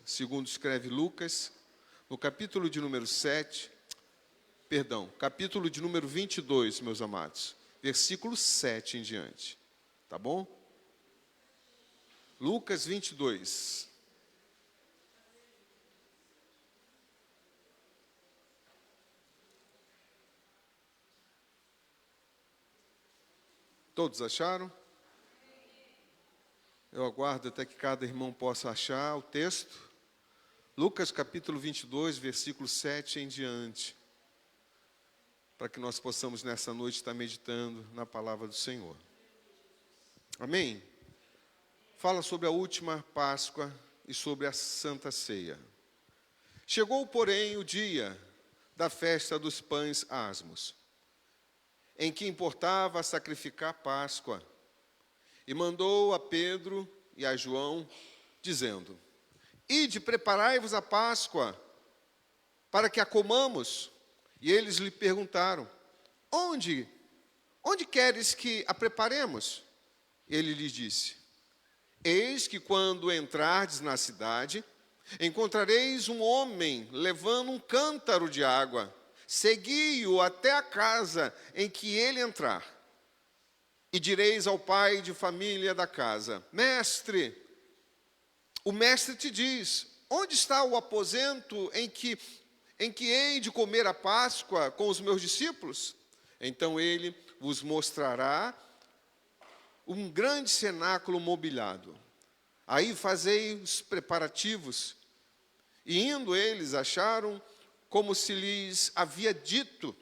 Segundo escreve Lucas, no capítulo de número 22, meus amados, versículo 7 em diante, tá bom? Lucas 22. Todos acharam? Eu aguardo até que cada irmão possa achar o texto. Lucas capítulo 22, versículo 7 em diante. Para que nós possamos nessa noite estar meditando na palavra do Senhor. Amém? Fala sobre a última Páscoa e sobre a Santa Ceia. Chegou, porém, o dia da festa dos pães asmos, em que importava sacrificar Páscoa. E mandou a Pedro e a João, dizendo: Ide, preparai-vos a Páscoa, para que a comamos. E eles lhe perguntaram: Onde queres que a preparemos? Ele lhes disse: Eis que quando entrardes na cidade, encontrareis um homem levando um cântaro de água. Segui-o até a casa em que ele entrar. E direis ao pai de família da casa: Mestre, o mestre te diz: onde está o aposento em que hei de comer a Páscoa com os meus discípulos? Então ele vos mostrará um grande cenáculo mobiliado. Aí fazei os preparativos. E indo eles, acharam como se lhes havia dito,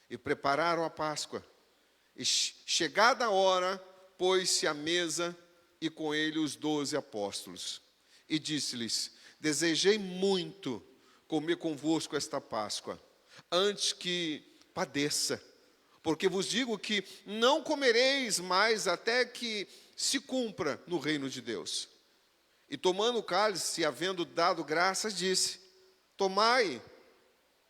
e prepararam a Páscoa. E chegada a hora, pôs-se à mesa, e com ele os 12 apóstolos. E disse-lhes: Desejei muito comer convosco esta Páscoa, antes que padeça. Porque vos digo que não comereis mais até que se cumpra no reino de Deus. E tomando o cálice, havendo dado graças, disse: Tomai,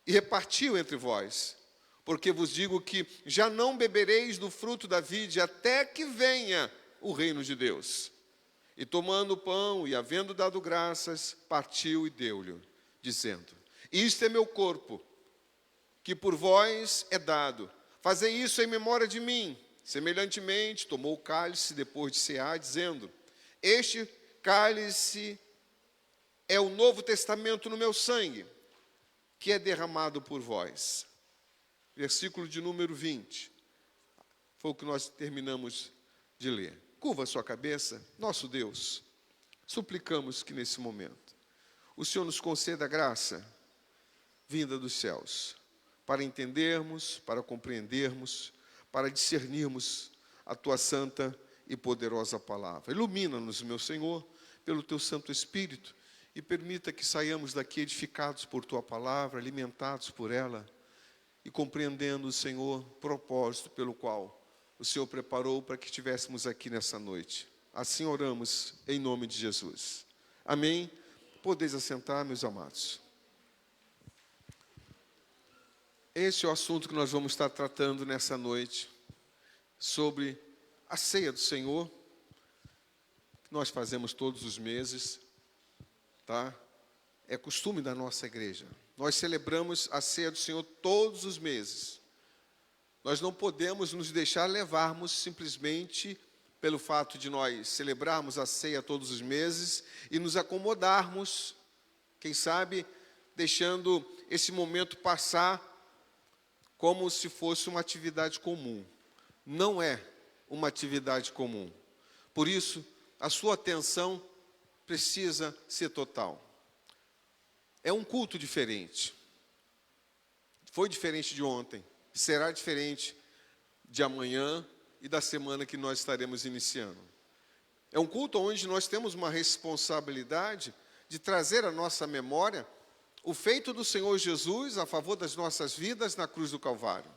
e repartiu entre vós. Porque vos digo que já não bebereis do fruto da vide até que venha o reino de Deus. E tomando o pão e havendo dado graças, partiu e deu-lhe, dizendo: Isto é meu corpo, que por vós é dado. Fazei isso em memória de mim. Semelhantemente, tomou o cálice depois de cear, dizendo: Este cálice é o novo testamento no meu sangue, que é derramado por vós. Versículo de número 20. Foi o que nós terminamos de ler. Curva a sua cabeça. Nosso Deus, suplicamos que nesse momento o Senhor nos conceda a graça vinda dos céus, para entendermos, para compreendermos, para discernirmos a Tua santa e poderosa palavra. Ilumina-nos, meu Senhor, pelo Teu Santo Espírito, e permita que saiamos daqui edificados por Tua palavra, alimentados por ela, e compreendendo, Senhor, o propósito pelo qual o Senhor preparou para que estivéssemos aqui nessa noite. Assim oramos, em nome de Jesus. Amém? Podeis assentar, meus amados. Esse é o assunto que nós vamos estar tratando nessa noite, sobre a ceia do Senhor, que nós fazemos todos os meses, tá? É costume da nossa igreja. Nós celebramos a ceia do Senhor todos os meses. Nós não podemos nos deixar levarmos simplesmente pelo fato de nós celebrarmos a ceia todos os meses e nos acomodarmos, quem sabe, deixando esse momento passar como se fosse uma atividade comum. Não é uma atividade comum. Por isso, a sua atenção precisa ser total. É um culto diferente. Foi diferente de ontem. Será diferente de amanhã e da semana que nós estaremos iniciando. É um culto onde nós temos uma responsabilidade de trazer à nossa memória o feito do Senhor Jesus a favor das nossas vidas na cruz do Calvário.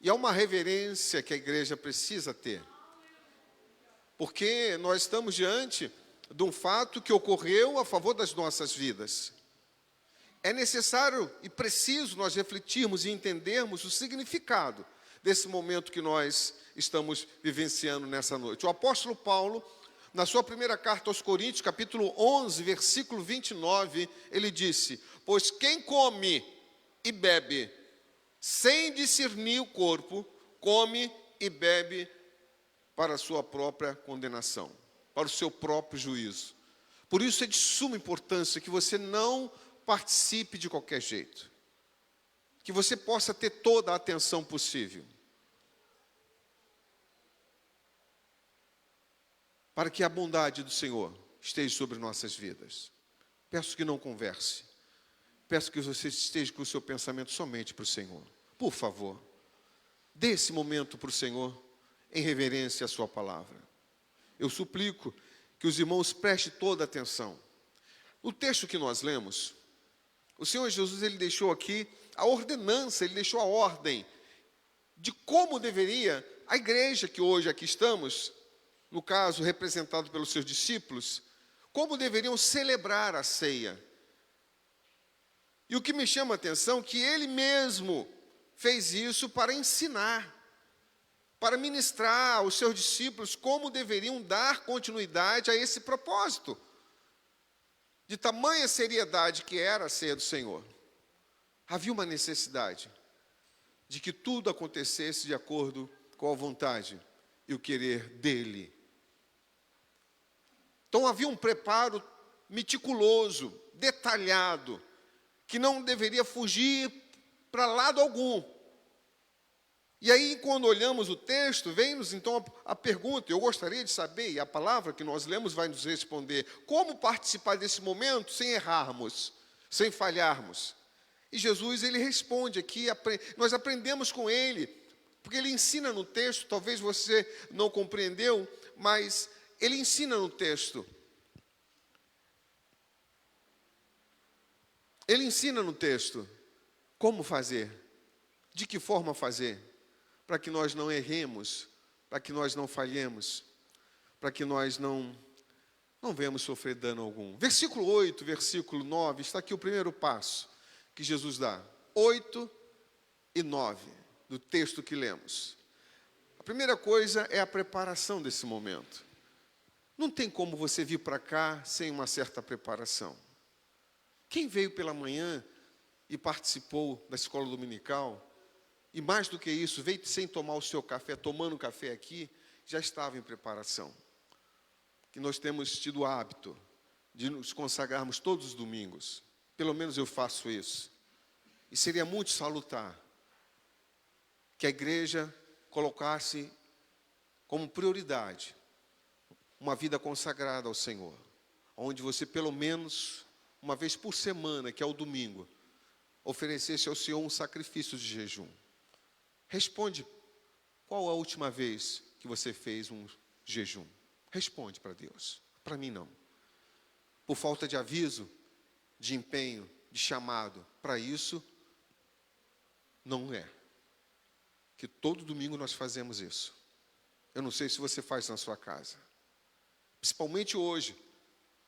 E é uma reverência que a igreja precisa ter. Porque nós estamos diante de um fato que ocorreu a favor das nossas vidas. É necessário e preciso nós refletirmos e entendermos o significado desse momento que nós estamos vivenciando nessa noite. O apóstolo Paulo, na sua primeira carta aos Coríntios, capítulo 11, versículo 29, ele disse: pois quem come e bebe sem discernir o corpo, come e bebe para a sua própria condenação, para o seu próprio juízo. Por isso é de suma importância que você não participe de qualquer jeito, que você possa ter toda a atenção possível, para que a bondade do Senhor esteja sobre nossas vidas. Peço que não converse, peço que você esteja com o seu pensamento somente para o Senhor. Por favor, dê esse momento para o Senhor, em reverência à sua palavra. Eu suplico que os irmãos prestem toda a atenção. O texto que nós lemos, o Senhor Jesus, ele deixou aqui a ordenança, ele deixou a ordem de como deveria a igreja que hoje aqui estamos, no caso representado pelos seus discípulos, como deveriam celebrar a ceia. E o que me chama a atenção é que ele mesmo fez isso para ensinar, para ministrar aos seus discípulos como deveriam dar continuidade a esse propósito. De tamanha seriedade que era a ceia do Senhor, havia uma necessidade de que tudo acontecesse de acordo com a vontade e o querer dele. Então havia um preparo meticuloso, detalhado, que não deveria fugir para lado algum. E aí, quando olhamos o texto, vem-nos então a pergunta, eu gostaria de saber, e a palavra que nós lemos vai nos responder, como participar desse momento sem errarmos, sem falharmos? E Jesus, ele responde aqui, nós aprendemos com ele, porque ele ensina no texto, talvez você não compreendeu, mas ele ensina no texto. Ele ensina no texto como fazer, de que forma fazer, para que nós não erremos, para que nós não falhemos, para que nós não venhamos sofrer dano algum. Versículo 8, versículo 9, está aqui o primeiro passo que Jesus dá. 8 e 9 do texto que lemos. A primeira coisa é a preparação desse momento. Não tem como você vir para cá sem uma certa preparação. Quem veio pela manhã e participou da escola dominical, e mais do que isso, veio sem tomar o seu café, tomando café aqui, já estava em preparação. Que nós temos tido o hábito de nos consagrarmos todos os domingos. Pelo menos eu faço isso. E seria muito salutar que a igreja colocasse como prioridade uma vida consagrada ao Senhor, onde você pelo menos uma vez por semana, que é o domingo, oferecesse ao Senhor um sacrifício de jejum. Responde, qual a última vez que você fez um jejum? Responde para Deus, para mim não. Por falta de aviso, de empenho, de chamado, para isso, não é. Que todo domingo nós fazemos isso. Eu não sei se você faz na sua casa. Principalmente hoje,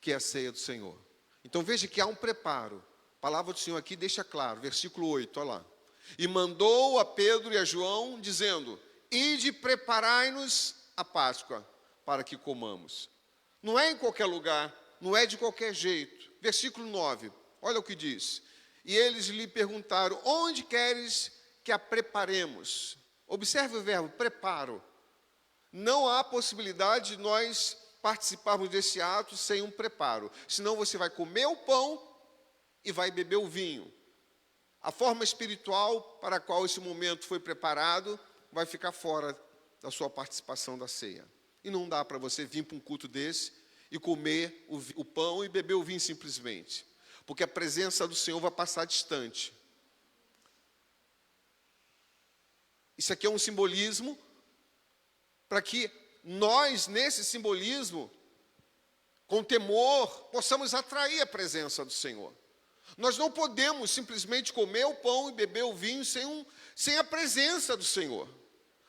que é a ceia do Senhor. Então veja que há um preparo. A palavra do Senhor aqui deixa claro, versículo 8, olha lá. E mandou a Pedro e a João, dizendo: ide preparai-nos a Páscoa, para que comamos. Não é em qualquer lugar, não é de qualquer jeito. Versículo 9, olha o que diz. E eles lhe perguntaram: onde queres que a preparemos? Observe o verbo, preparo. Não há possibilidade de nós participarmos desse ato sem um preparo. Senão você vai comer o pão e vai beber o vinho. A forma espiritual para a qual esse momento foi preparado vai ficar fora da sua participação da ceia. E não dá para você vir para um culto desse e comer o pão e beber o vinho simplesmente. Porque a presença do Senhor vai passar distante. Isso aqui é um simbolismo para que nós, nesse simbolismo, com temor, possamos atrair a presença do Senhor. Nós não podemos simplesmente comer o pão e beber o vinho sem a presença do Senhor.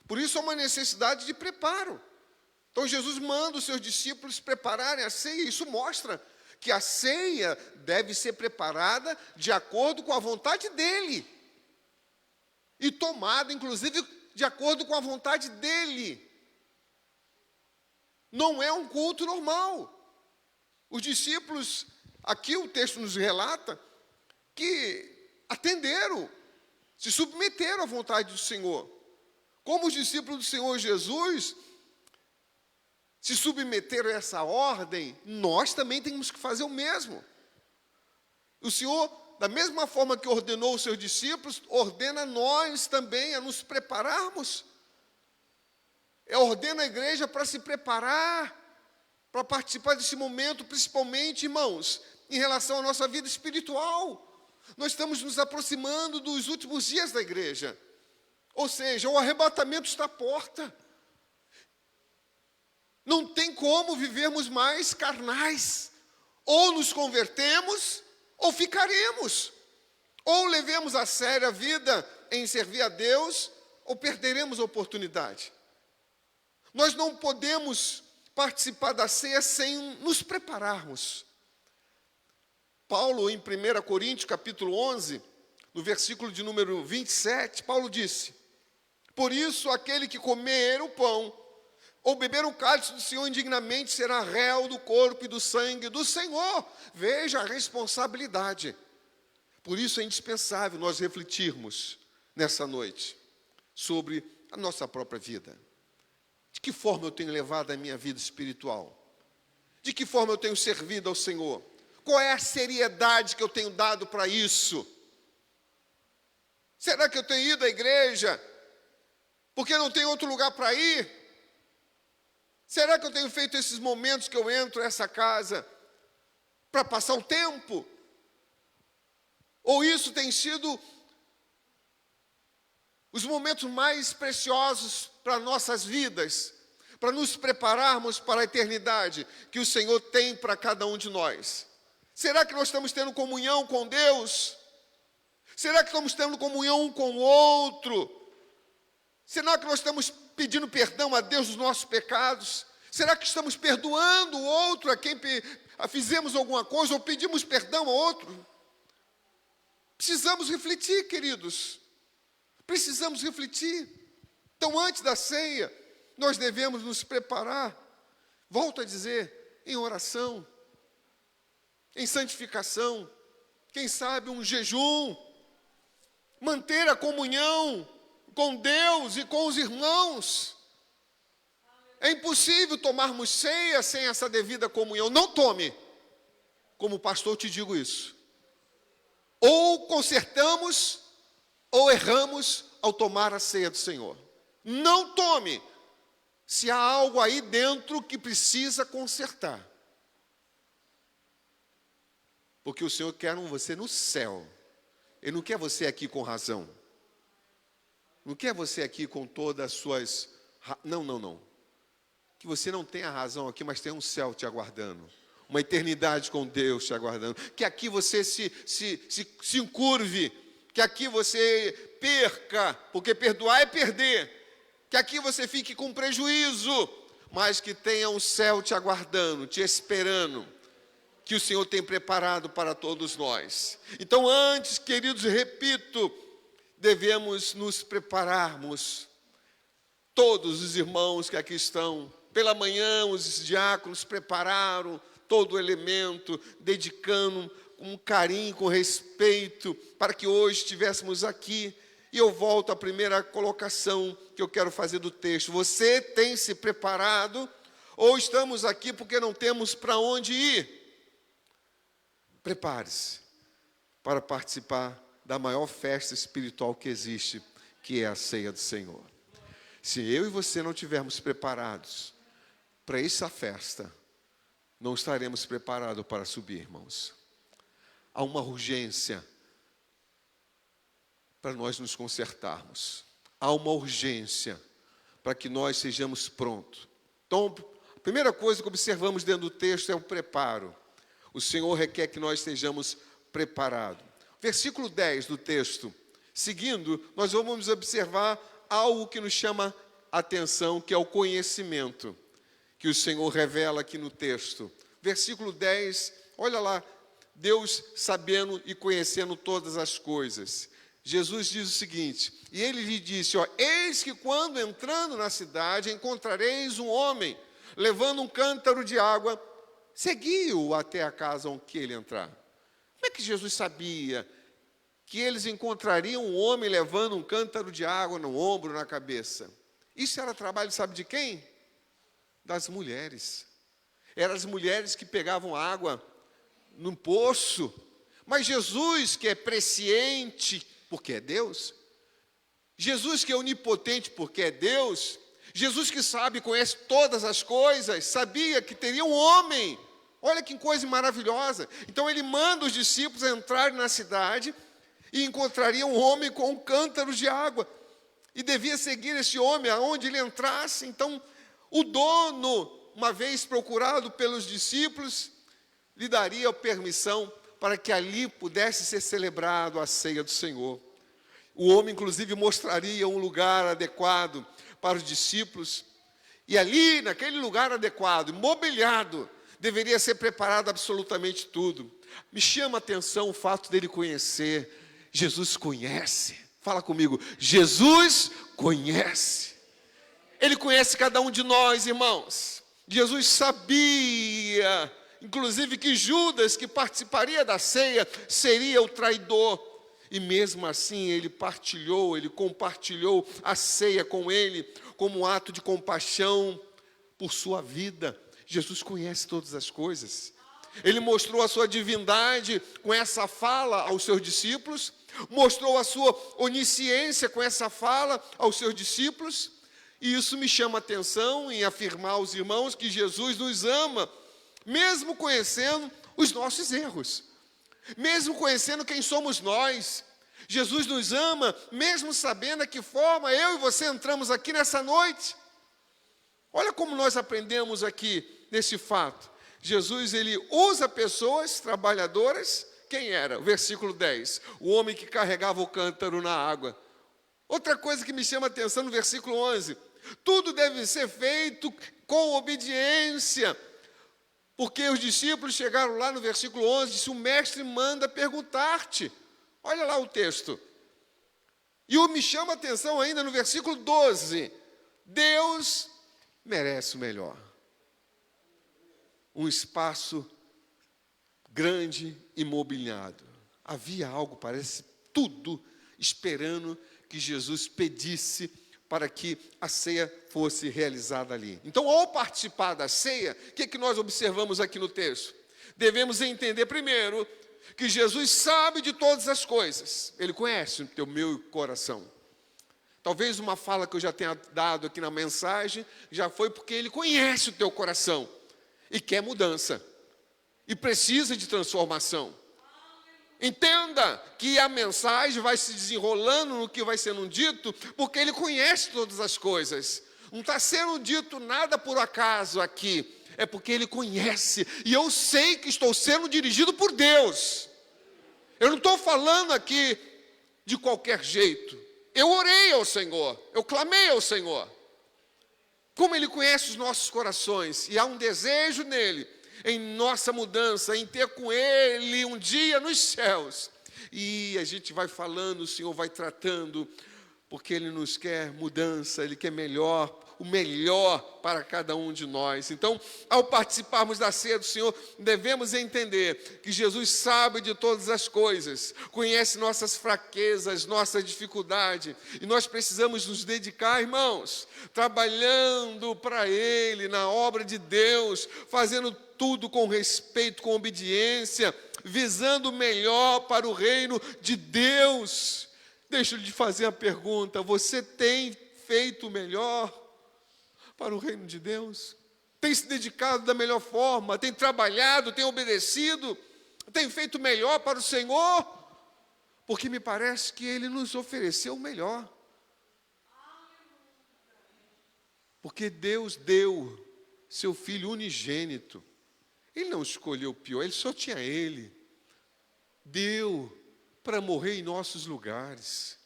Por isso há uma necessidade de preparo. Então Jesus manda os seus discípulos prepararem a ceia. Isso mostra que a ceia deve ser preparada de acordo com a vontade dEle. E tomada, inclusive, de acordo com a vontade dEle. Não é um culto normal. Os discípulos, aqui o texto nos relata, que atenderam, se submeteram à vontade do Senhor. Como os discípulos do Senhor Jesus se submeteram a essa ordem, nós também temos que fazer o mesmo. O Senhor, da mesma forma que ordenou os seus discípulos, ordena nós também a nos prepararmos. Ordena a igreja para se preparar, para participar desse momento, principalmente, irmãos, em relação à nossa vida espiritual. Nós estamos nos aproximando dos últimos dias da igreja. Ou seja, o arrebatamento está à porta. Não tem como vivermos mais carnais. Ou nos convertemos, ou ficaremos. Ou levemos a sério a vida em servir a Deus, ou perderemos a oportunidade. Nós não podemos participar da ceia sem nos prepararmos. Paulo, em 1 Coríntios, capítulo 11, no versículo de número 27, Paulo disse: por isso, aquele que comer o pão, ou beber o cálice do Senhor indignamente, será réu do corpo e do sangue do Senhor. Veja a responsabilidade. Por isso é indispensável nós refletirmos nessa noite sobre a nossa própria vida. De que forma eu tenho levado a minha vida espiritual? De que forma eu tenho servido ao Senhor? Qual é a seriedade que eu tenho dado para isso? Será que eu tenho ido à igreja porque não tem outro lugar para ir? Será que eu tenho feito esses momentos que eu entro nessa casa para passar o tempo? Ou isso tem sido os momentos mais preciosos para nossas vidas, para nos prepararmos para a eternidade que o Senhor tem para cada um de nós? Será que nós estamos tendo comunhão com Deus? Será que estamos tendo comunhão um com o outro? Será que nós estamos pedindo perdão a Deus dos nossos pecados? Será que estamos perdoando o outro a quem fizemos alguma coisa ou pedimos perdão a outro? Precisamos refletir, queridos. Precisamos refletir. Então, antes da ceia, nós devemos nos preparar, volto a dizer, em oração, em santificação, quem sabe um jejum, manter a comunhão com Deus e com os irmãos. É impossível tomarmos ceia sem essa devida comunhão. Não tome, como pastor te digo isso. Ou consertamos, ou erramos ao tomar a ceia do Senhor. Não tome, se há algo aí dentro que precisa consertar. Porque o Senhor quer você no céu. Ele não quer você aqui com razão. Não quer você aqui com todas as suas... Não. Que você não tenha razão aqui, mas tenha um céu te aguardando. Uma eternidade com Deus te aguardando. Que aqui você se encurve. Que aqui você perca, porque perdoar é perder. Que aqui você fique com prejuízo, mas que tenha um céu te aguardando, te esperando, que o Senhor tem preparado para todos nós. Então, antes, queridos, repito, devemos nos prepararmos. Todos os irmãos que aqui estão, pela manhã, os diáconos prepararam todo o elemento, dedicando com carinho, com respeito, para que hoje estivéssemos aqui. E eu volto à primeira colocação que eu quero fazer do texto. Você tem se preparado ou estamos aqui porque não temos para onde ir? Prepare-se para participar da maior festa espiritual que existe, que é a ceia do Senhor. Se eu e você não estivermos preparados para essa festa, não estaremos preparados para subir, irmãos. Há uma urgência para nós nos consertarmos. Há uma urgência para que nós sejamos prontos. Então, a primeira coisa que observamos dentro do texto é o preparo. O Senhor requer que nós estejamos preparados. Versículo 10 do texto. Seguindo, nós vamos observar algo que nos chama a atenção, que é o conhecimento, que o Senhor revela aqui no texto. Versículo 10, olha lá, Deus sabendo e conhecendo todas as coisas. Jesus diz o seguinte, e ele lhe disse, eis que quando entrando na cidade encontrareis um homem levando um cântaro de água, seguiu até a casa onde ele entrar. Como é que Jesus sabia que eles encontrariam um homem levando um cântaro de água no ombro, na cabeça? Isso era trabalho, sabe de quem? Das mulheres. Eram as mulheres que pegavam água num poço. Mas Jesus, que é presciente, porque é Deus, Jesus que é onipotente, porque é Deus, Jesus que sabe e conhece todas as coisas, sabia que teria um homem. Olha que coisa maravilhosa. Então ele manda os discípulos entrarem na cidade e encontrariam um homem com um cântaro de água. E devia seguir esse homem aonde ele entrasse. Então o dono, uma vez procurado pelos discípulos, lhe daria permissão para que ali pudesse ser celebrado a ceia do Senhor. O homem, inclusive, mostraria um lugar adequado para os discípulos. E ali, naquele lugar adequado, mobiliado, deveria ser preparado absolutamente tudo. Me chama a atenção o fato dele conhecer. Jesus conhece. Fala comigo. Jesus conhece. Ele conhece cada um de nós, irmãos. Jesus sabia, inclusive, que Judas, que participaria da ceia, seria o traidor. E mesmo assim ele compartilhou a ceia com ele, como um ato de compaixão por sua vida. Jesus conhece todas as coisas. Ele mostrou a sua divindade com essa fala aos seus discípulos, mostrou a sua onisciência com essa fala aos seus discípulos, e isso me chama a atenção em afirmar aos irmãos que Jesus nos ama, mesmo conhecendo os nossos erros. Mesmo conhecendo quem somos nós, Jesus nos ama, mesmo sabendo de que forma eu e você entramos aqui nessa noite. Olha como nós aprendemos aqui nesse fato. Jesus, ele usa pessoas trabalhadoras. Quem era? O versículo 10. O homem que carregava o cântaro na água. Outra coisa que me chama a atenção no versículo 11. Tudo deve ser feito com obediência. Porque os discípulos chegaram lá no versículo 11, disse, o mestre manda perguntar-te. Olha lá o texto. E me chama a atenção ainda no versículo 12. Deus merece o melhor. Um espaço grande e mobiliado. Havia algo, parece tudo, esperando que Jesus pedisse para que a ceia fosse realizada ali. Então, ao participar da ceia, o que nós observamos aqui no texto? Devemos entender primeiro que Jesus sabe de todas as coisas. Ele conhece o teu meu coração. Talvez uma fala que eu já tenha dado aqui na mensagem, já foi porque Ele conhece o teu coração e quer mudança e precisa de transformação. Entenda que a mensagem vai se desenrolando no que vai sendo dito, porque Ele conhece todas as coisas. Não está sendo dito nada por acaso aqui, é porque Ele conhece, e eu sei que estou sendo dirigido por Deus. Eu não estou falando aqui de qualquer jeito. Eu orei ao Senhor, eu clamei ao Senhor. Como Ele conhece os nossos corações, e há um desejo nele, em nossa mudança, em ter com Ele um dia nos céus. E a gente vai falando, o Senhor vai tratando, porque Ele nos quer mudança, Ele quer o melhor para cada um de nós. Então, ao participarmos da ceia do Senhor, devemos entender que Jesus sabe de todas as coisas, conhece nossas fraquezas, nossa dificuldade, e nós precisamos nos dedicar, irmãos, trabalhando para Ele, na obra de Deus, fazendo tudo com respeito, com obediência, visando o melhor para o reino de Deus. Deixa eu lhe fazer a pergunta, você tem feito o melhor para o reino de Deus? Tem se dedicado da melhor forma? Tem trabalhado, tem obedecido? Tem feito o melhor para o Senhor? Porque me parece que Ele nos ofereceu o melhor. Porque Deus deu seu Filho unigênito. Ele não escolheu o pior, Ele só tinha Ele. Deu para morrer em nossos lugares.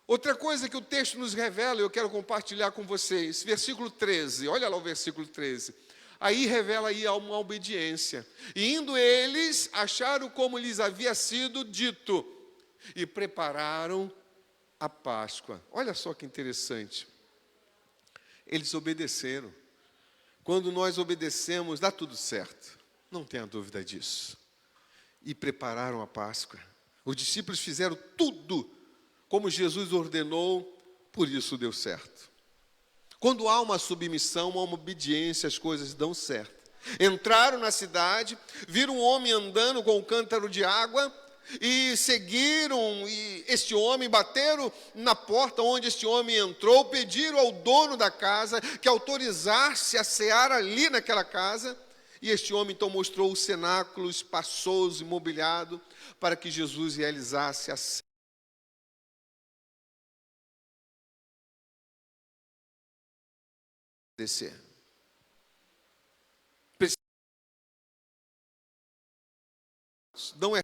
Outra coisa que o texto nos revela, eu quero compartilhar com vocês, versículo 13, olha lá o versículo 13. Aí revela aí uma obediência. E indo eles, acharam como lhes havia sido dito, e prepararam a Páscoa. Olha só que interessante. Eles obedeceram. Quando nós obedecemos, dá tudo certo. Não tenha dúvida disso. E prepararam a Páscoa. Os discípulos fizeram tudo como Jesus ordenou, por isso deu certo. Quando há uma submissão, uma obediência, as coisas dão certo. Entraram na cidade, viram um homem andando com um cântaro de água, e seguiram este homem, bateram na porta onde este homem entrou, pediram ao dono da casa que autorizasse a cear ali naquela casa, e este homem então mostrou o cenáculo espaçoso, imobiliado, para que Jesus realizasse a ceia. Não é